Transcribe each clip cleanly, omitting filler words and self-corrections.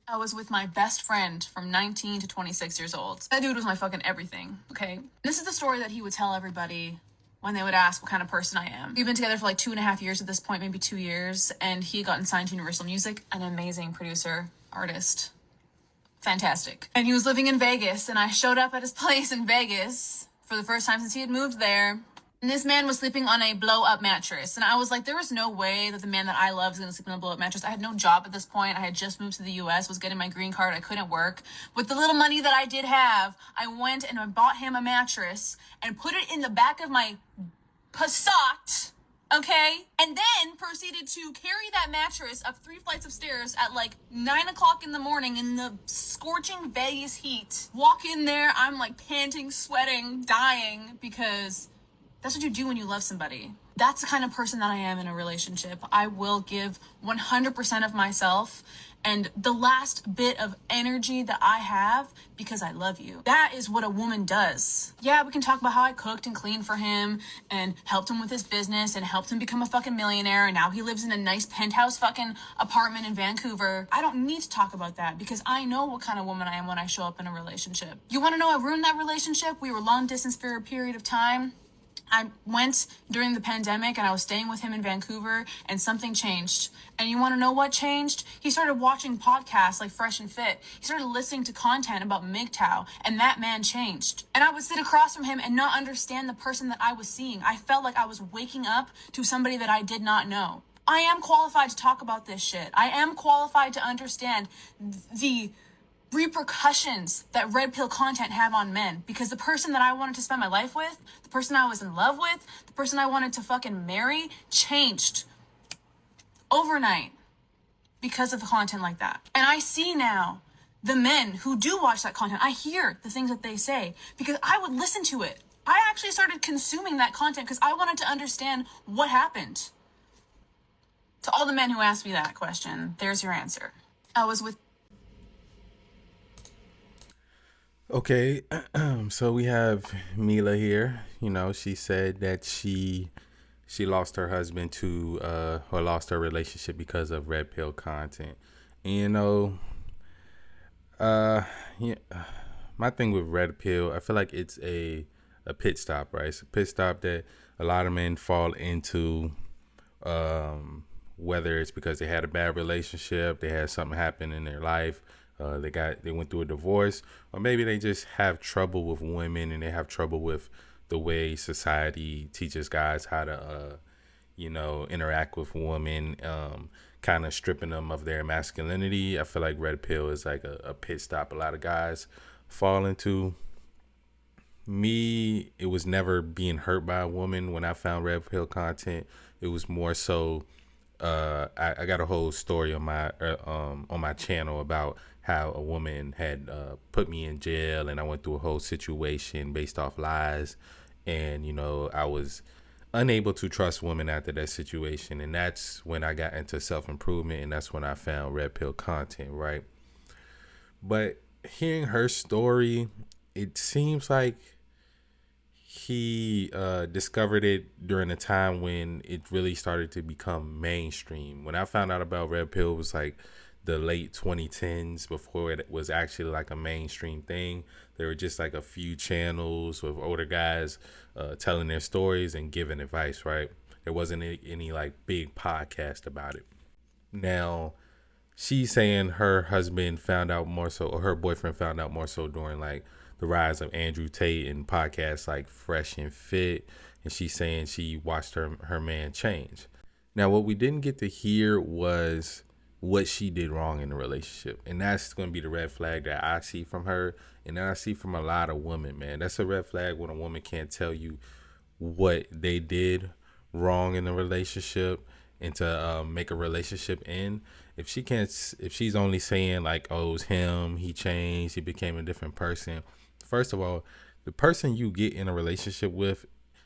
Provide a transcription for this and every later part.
I was with my best friend from 19 to 26 years old. That dude was my fucking everything, okay? This is the story that he would tell everybody when they would ask what kind of person I am. We've been together for like 2.5 years at this point, maybe 2 years, and he had gotten signed to Universal Music, an amazing producer, artist, fantastic. And he was living in Vegas, and I showed up at his place in Vegas for the first time since he had moved there. And this man was sleeping on a blow-up mattress. And I was like, there is no way that the man that I love is going to sleep on a blow-up mattress. I had no job at this point. I had just moved to the U.S., was getting my green card. I couldn't work. With the little money that I did have, I went and I bought him a mattress and put it in the back of my Passat, okay? And then proceeded to carry that mattress up 3 flights of stairs at like 9 o'clock in the morning in the scorching Vegas heat. Walk in there, I'm like panting, sweating, dying, because that's what you do when you love somebody. That's the kind of person that I am in a relationship. I will give 100% of myself and the last bit of energy that I have because I love you. That is what a woman does. Yeah, we can talk about how I cooked and cleaned for him and helped him with his business and helped him become a fucking millionaire, and now he lives in a nice penthouse fucking apartment in Vancouver. I don't need to talk about that because I know what kind of woman I am when I show up in a relationship. You want to know I ruined that relationship? We were long distance for a period of time. I went during the pandemic and I was staying with him in Vancouver, and something changed. And you want to know what changed? He started watching podcasts like Fresh and Fit. He started listening to content about MGTOW, and that man changed. And I would sit across from him and not understand the person that I was seeing. I felt like I was waking up to somebody that I did not know. I am qualified to talk about this shit. I am qualified to understand the repercussions that red pill content have on men, because the person that I wanted to spend my life with, the person I was in love with, the person I wanted to fucking marry changed overnight because of the content like that. And I see now the men who do watch that content. I hear the things that they say because I would listen to it. I actually started consuming that content because I wanted to understand what happened. To all the men who asked me that question, there's your answer. I was with Okay, so we have Mila here. You know, she said that she lost her husband to or lost her relationship because of red pill content. And uh, yeah, my thing with red pill, I feel like it's a pit stop, right? It's a pit stop that a lot of men fall into. Whether it's because they had a bad relationship, they had something happen in their life, they went through a divorce, or maybe they just have trouble with women and they have trouble with the way society teaches guys how to interact with women, kind of stripping them of their masculinity. I feel like red pill is like a pit stop a lot of guys fall into. Me, it was never being hurt by a woman when I found red pill content. It was more so I got a whole story on my channel about how a woman had put me in jail, and I went through a whole situation based off lies, and I was unable to trust women after that situation, and that's when I got into self-improvement, and that's when I found red pill content, right? But hearing her story, it seems like he discovered it during a time when it really started to become mainstream. When I found out about red pill, it was like the late 2010s, before it was actually like a mainstream thing. There were just like a few channels with older guys telling their stories and giving advice, right? There wasn't any like big podcast about it. Now, she's saying her husband found out more so, or her boyfriend found out more so during like the rise of Andrew Tate and podcasts like Fresh and Fit, and she's saying she watched her man change. Now, what we didn't get to hear was what she did wrong in the relationship, and that's going to be the red flag that I see from her, and that I see from a lot of women, man. That's a red flag when a woman can't tell you what they did wrong in the relationship and to make a relationship end. If she's only saying like, oh, it was him, he changed, he became a different person. First of all, the person you get in a relationship with,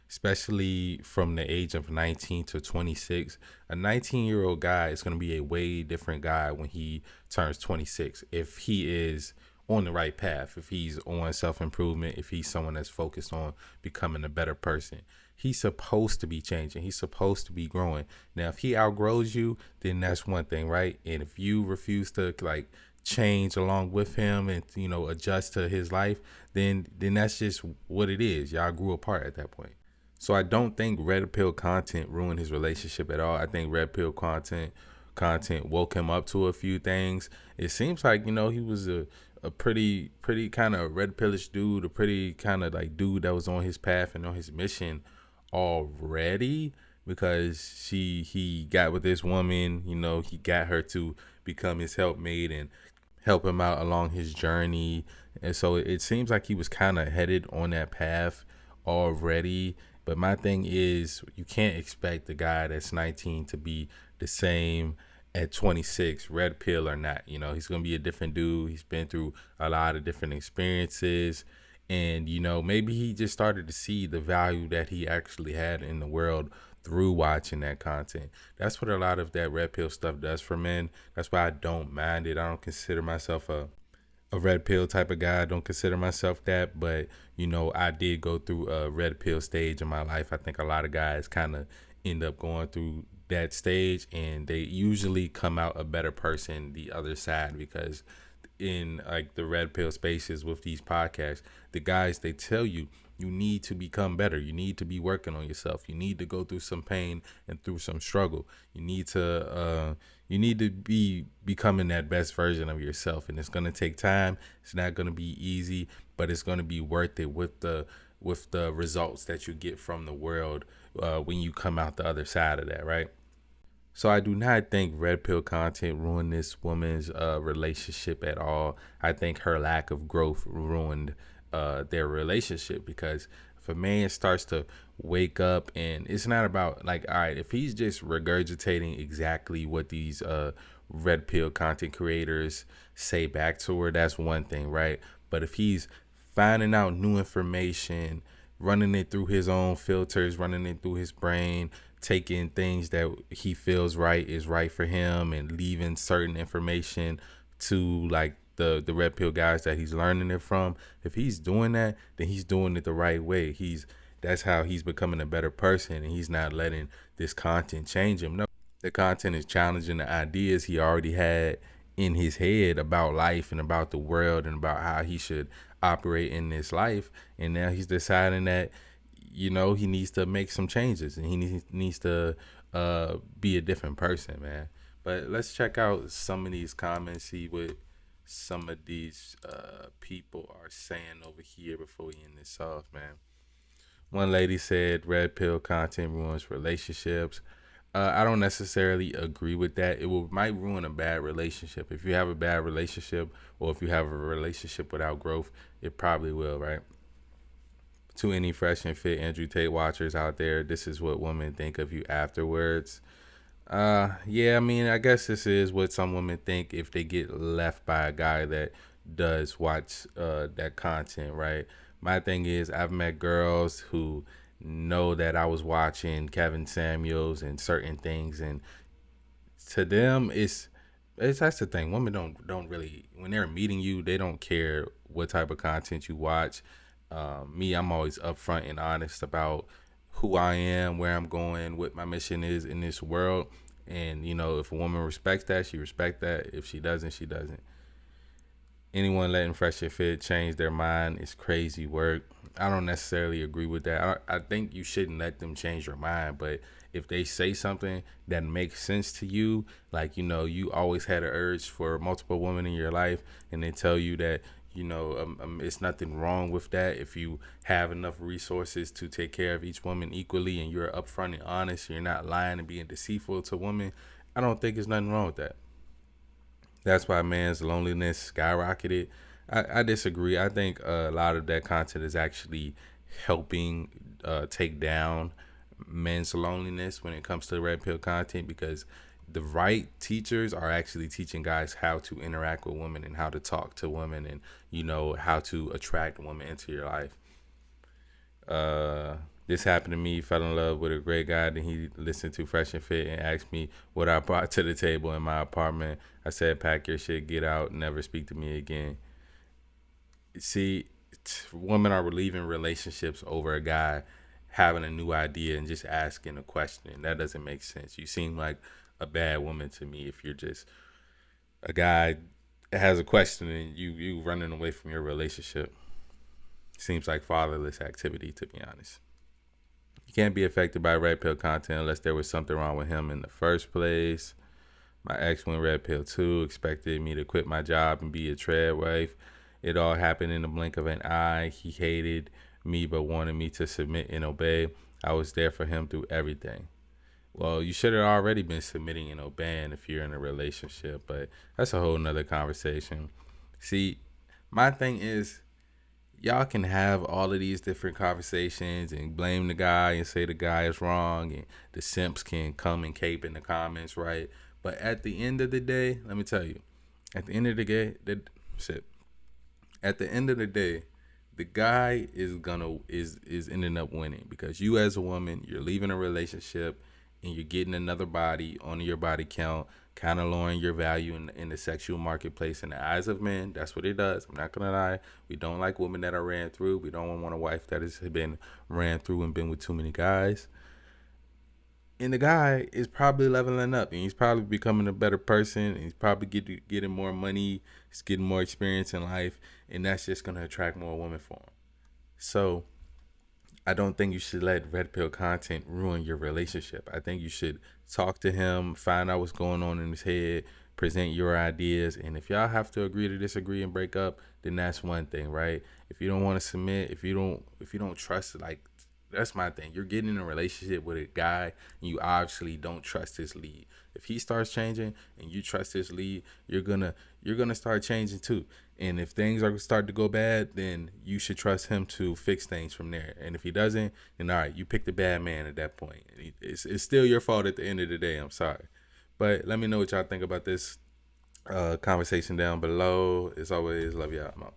especially from the age of 19 to 26, a 19-year-old guy is going to be a way different guy when he turns 26. If he is on the right path, if he's on self-improvement, if he's someone that's focused on becoming a better person, he's supposed to be changing. He's supposed to be growing. Now, if he outgrows you, then that's one thing, right? And if you refuse to like change along with him and adjust to his life, then that's just what it is. Y'all grew apart at that point. So I don't think red pill content ruined his relationship at all. I think red pill content woke him up to a few things. It seems like he was a pretty kind of red pillish dude, a pretty kind of like dude that was on his path and on his mission already, because he got with this woman. He got her to become his helpmate and help him out along his journey. And so it seems like he was kind of headed on that path already. But my thing is, you can't expect the guy that's 19 to be the same at 26, red pill or not. He's going to be a different dude. He's been through a lot of different experiences. And, maybe he just started to see the value that he actually had in the world through watching that content. That's what a lot of that red pill stuff does for men. That's why I don't mind it. I don't consider myself a red pill type of guy. I don't consider myself that, but I did go through a red pill stage in my life. I think a lot of guys kind of end up going through that stage, and they usually come out a better person the other side, because in like the red pill spaces with these podcasts, the guys, they tell you need to become better. You need to be working on yourself. You need to go through some pain and through some struggle. You need to be becoming that best version of yourself, and it's gonna take time. It's not gonna be easy, but it's gonna be worth it with the results that you get from the world when you come out the other side of that, right? So I do not think red pill content ruined this woman's relationship at all. I think her lack of growth ruined their relationship, because if a man starts to wake up, and it's not about like, all right, if he's just regurgitating exactly what these red pill content creators say back to her, that's one thing, right? But if he's finding out new information, running it through his own filters, running it through his brain, taking things that he feels right is right for him, and leaving certain information to like the red pill guys that he's learning it from. If he's doing that, then he's doing it the right way. That's how he's becoming a better person, and he's not letting this content change him. No, the content is challenging the ideas he already had in his head about life and about the world and about how he should operate in this life. And now he's deciding that he needs to make some changes, and he needs to be a different person, man. But let's check out some of these comments, see what some of these people are saying over here before we end this off, man. One lady said red pill content ruins relationships. I don't necessarily agree with that. Might ruin a bad relationship. If you have a bad relationship, or if you have a relationship without growth, it probably will, right? To any fresh and fit Andrew Tate watchers out there, this is what women think of you afterwards. Yeah, I mean, I guess this is what some women think if they get left by a guy that does watch that content, right? My thing is, I've met girls who know that I was watching Kevin Samuels and certain things, and to them, it's that's the thing. Women don't really, when they're meeting you, they don't care what type of content you watch. Me, I'm always upfront and honest about who I am, where I'm going, what my mission is in this world. And if a woman respects that, she respects that. If she doesn't, she doesn't. Anyone letting fresh and fit change their mind is crazy work. I don't necessarily agree with that. I think you shouldn't let them change your mind, but if they say something that makes sense to you, like you always had an urge for multiple women in your life, and they tell you that it's nothing wrong with that if you have enough resources to take care of each woman equally, and you're upfront and honest, you're not lying and being deceitful to women, I don't think there's nothing wrong with that. That's why man's loneliness skyrocketed. I disagree. I think a lot of that content is actually helping take down men's loneliness when it comes to red pill content, because the right teachers are actually teaching guys how to interact with women and how to talk to women, and how to attract women into your life. This happened to me. Fell in love with a great guy. Then he listened to Fresh and Fit and asked me what I brought to the table in my apartment. I said, pack your shit, get out, never speak to me again. See, women are leaving relationships over a guy having a new idea and just asking a question. That doesn't make sense. You seem like a bad woman to me if you're just a guy it has a question and you running away from your relationship. Seems like fatherless activity, to be honest. You can't be affected by red pill content unless there was something wrong with him in the first place. My ex went red pill too, expected me to quit my job and be a tread wife. It all happened in the blink of an eye. He hated me but wanted me to submit and obey. I was there for him through everything. Well, you should have already been submitting and obeying if you're in a relationship, but that's a whole nother conversation. See, my thing is, y'all can have all of these different conversations and blame the guy and say the guy is wrong, and the simps can come and cape in the comments, right? But at the end of the day, let me tell you, at the end of the day, at the end of the day, the guy is ending up winning because you as a woman, you're leaving a relationship and you're getting another body on your body count, kind of lowering your value in the sexual marketplace in the eyes of men. That's what it does. I'm not gonna lie. We don't like women that are ran through. We don't want a wife that has been ran through and been with too many guys. And the guy is probably leveling up and he's probably becoming a better person and he's probably getting more money, he's getting more experience in life, and that's just going to attract more women for him. So I don't think you should let red pill content ruin your relationship. I think you should talk to him, find out what's going on in his head, present your ideas, and if y'all have to agree to disagree and break up, then that's one thing, right? If you don't want to submit, if you don't trust, like, that's my thing. You're getting in a relationship with a guy and you obviously don't trust his lead. If he starts changing and you trust his lead, you're gonna start changing too. And if things are start to go bad, then you should trust him to fix things from there. And if he doesn't, then all right, you picked a bad man at that point. It's still your fault at the end of the day. I'm sorry, but let me know what y'all think about this conversation down below. As always, love y'all. I'm out.